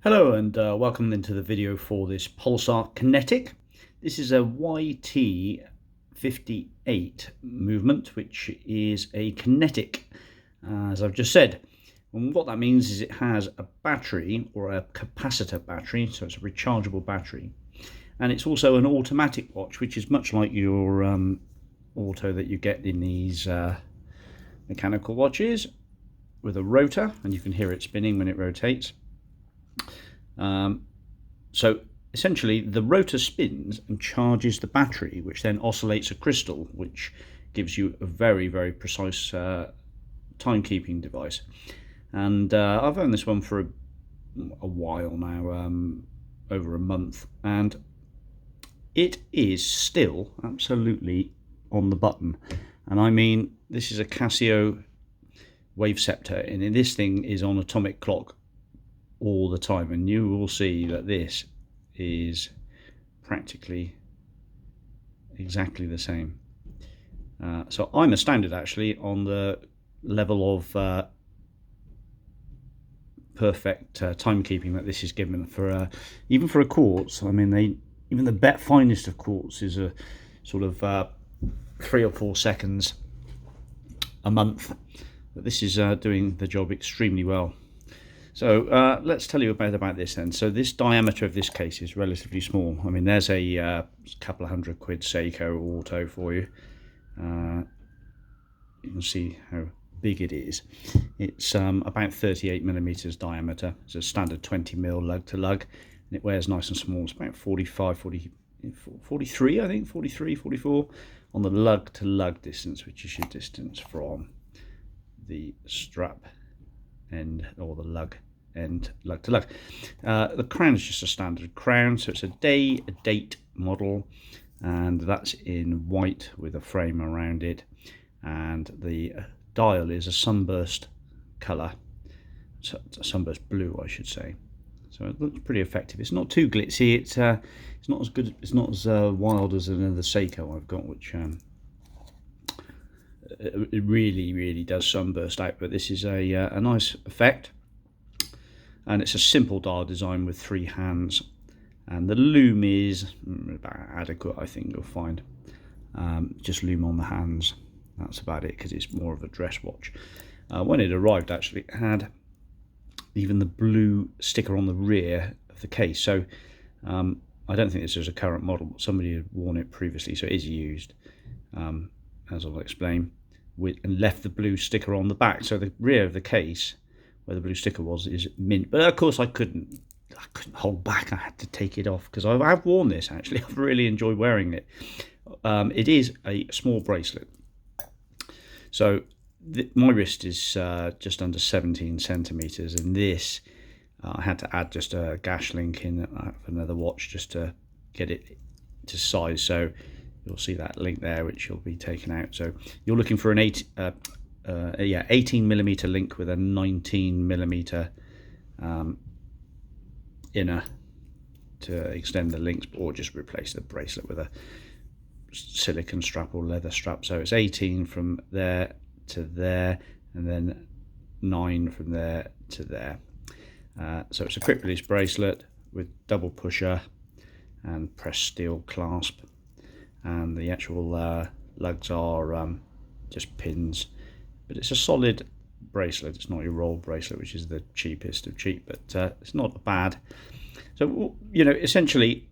Hello and welcome into the video for this Pulsar kinetic. This is a yt58 movement, which is a kinetic, as I've just said. And what that means is it has a battery or a capacitor battery, so it's a rechargeable battery. And it's also an automatic watch, which is much like your auto that you get in these mechanical watches, with a rotor, and you can hear it spinning when it rotates. So essentially the rotor spins and charges the battery, which then oscillates a crystal, which gives you a very, very precise timekeeping device. And I've owned this one for a while now, over a month, and it is still absolutely on the button. And I mean, this is a Casio wave scepter, and this thing is on atomic clock all the time, and you will see that this is practically exactly the same. So I'm astounded actually on the level of perfect timekeeping that this is given for even for a quartz. I mean, even the finest of quartz is a sort of 3 or 4 seconds a month, but this is doing the job extremely well. So let's tell you about this then. So this diameter of this case is relatively small. I mean, there's a couple of £100 seiko auto for you. You can see how big it is. It's about 38mm diameter. It's a standard 20mm lug to lug, and it wears nice and small. It's about 43, I think, 43, 44 on the lug to lug distance, which is your distance from the strap end or the lug end, lug to lug. The crown is just a standard crown, so it's a date model, and that's in white with a frame around it, and the dial is a sunburst colour, so it's a sunburst blue, I should say. So it looks pretty effective. It's not too glitzy. It's not as good. It's not as wild as another seiko I've got, which it really does sunburst out, but this is a nice effect, and it's a simple dial design with 3 hands, and the loom is about adequate, I think you'll find. Just loom on the hands, that's about it, because it's more of a dress watch. When it arrived, actually, it had even the blue sticker on the rear of the case, so I don't think this is a current model, but somebody had worn it previously, so it is used, as I'll explain, and left the blue sticker on the back. So the rear of the case, where the blue sticker was, is mint. But of course I couldn't hold back. I had to take it off, because I've worn this actually. I've really enjoyed wearing it. It is a small bracelet. So my wrist is just under 17 centimeters, and this I had to add just a gash link in for another watch just to get it to size. So you'll see that link there, which will be taken out. So you're looking for an 18mm link with a 19mm inner to extend the links, or just replace the bracelet with a silicone strap or leather strap. So it's 18 from there to there, and then 9 from there to there. So it's a quick release bracelet with double pusher and pressed steel clasp, and the actual lugs are just pins, but it's a solid bracelet. It's not your roll bracelet, which is the cheapest of cheap, but it's not bad. So, you know, essentially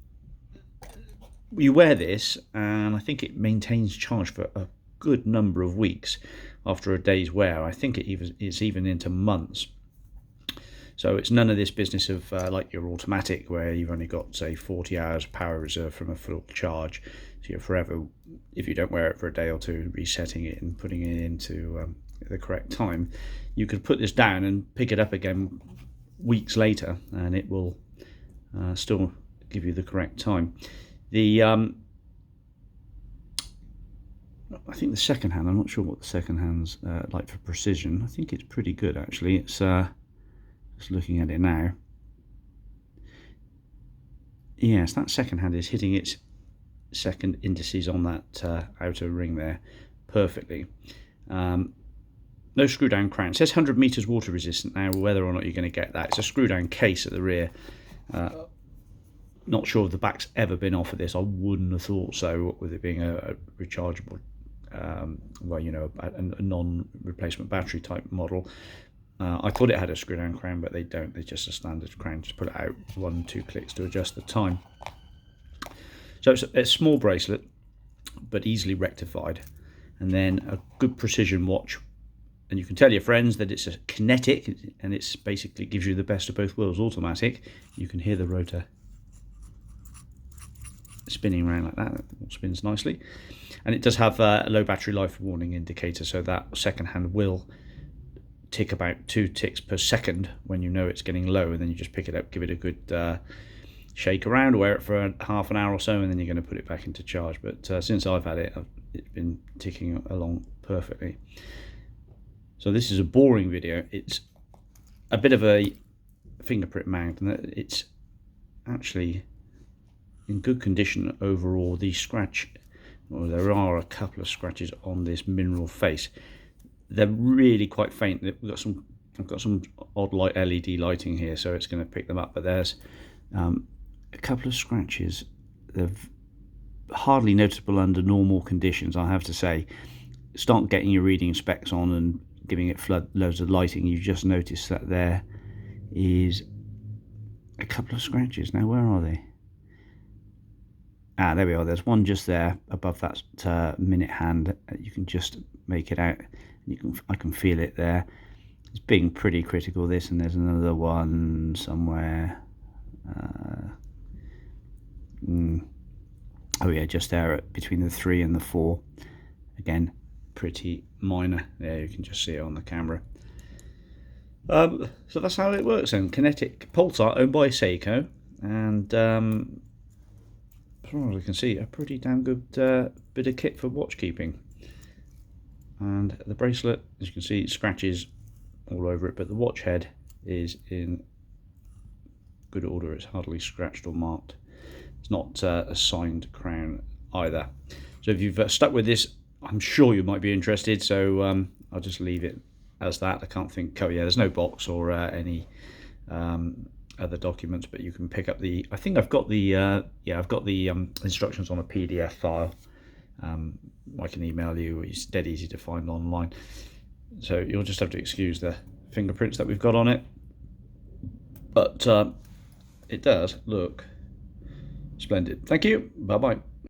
you wear this, and I think it maintains charge for a good number of weeks after a day's wear. I think it's even into months. So it's none of this business of like your automatic, where you've only got, say, 40 hours power reserve from a full charge, so you're forever, if you don't wear it for a day or two, resetting it and putting it into the correct time. You could put this down and pick it up again weeks later, and it will still give you the correct time. The I think the second hand, I'm not sure what the second hand's like for precision. I think it's pretty good actually. It's just looking at it now. Yes, that second hand is hitting its second indices on that outer ring there perfectly. no screw down crown. It says 100 meters water resistant. Now, whether or not you're going to get that, it's a screw down case at the rear. Not sure if the back's ever been off of this. I wouldn't have thought so, with it being a rechargeable, well, you know, a non-replacement battery type model. I thought it had a screw down crown, but they don't. They're just a standard crown. Just pull it out, 1-2 clicks to adjust the time. So it's a small bracelet, but easily rectified, and then a good precision watch. And you can tell your friends that it's a kinetic, and it's basically gives you the best of both worlds. Automatic, you can hear the rotor spinning around like that. It spins nicely, and it does have a low battery life warning indicator, so that second hand will tick about 2 ticks per second when you know it's getting low, and then you just pick it up, give it a good shake around, wear it for half an hour or so, and then you're going to put it back into charge. But since I've had it, it's been ticking along perfectly. So this is a boring video. It's a bit of a fingerprint mount, and it's actually in good condition overall. The scratch, well, there are a couple of scratches on this mineral face. They're really quite faint. I've got some odd light LED lighting here, so it's going to pick them up. But there's a couple of scratches. They're hardly noticeable under normal conditions, I have to say. Start getting your reading specs on and giving it loads of lighting, you just notice that there is a couple of scratches. Now, where are they? There we are. There's one just there above that minute hand. You can just make it out. I can feel it there. It's being pretty critical, this, and there's another one somewhere. Oh yeah, just there between the 3 and the 4. Again, pretty minor. There, you can just see it on the camera. So that's how it works then. Kinetic Pulsar, owned by Seiko, and as far as I can see, a pretty damn good bit of kit for watch keeping. And the bracelet, as you can see, scratches all over it, but the watch head is in good order. It's hardly scratched or marked. It's not a signed crown either. So if you've stuck with this, I'm sure you might be interested, so I'll just leave it as that. I can't think, oh yeah, there's no box or any other documents, but you can pick up the, I think I've got the instructions on a PDF file. I can email you. It's dead easy to find online, so you'll just have to excuse the fingerprints that we've got on it, but it does look splendid. Thank you. Bye bye.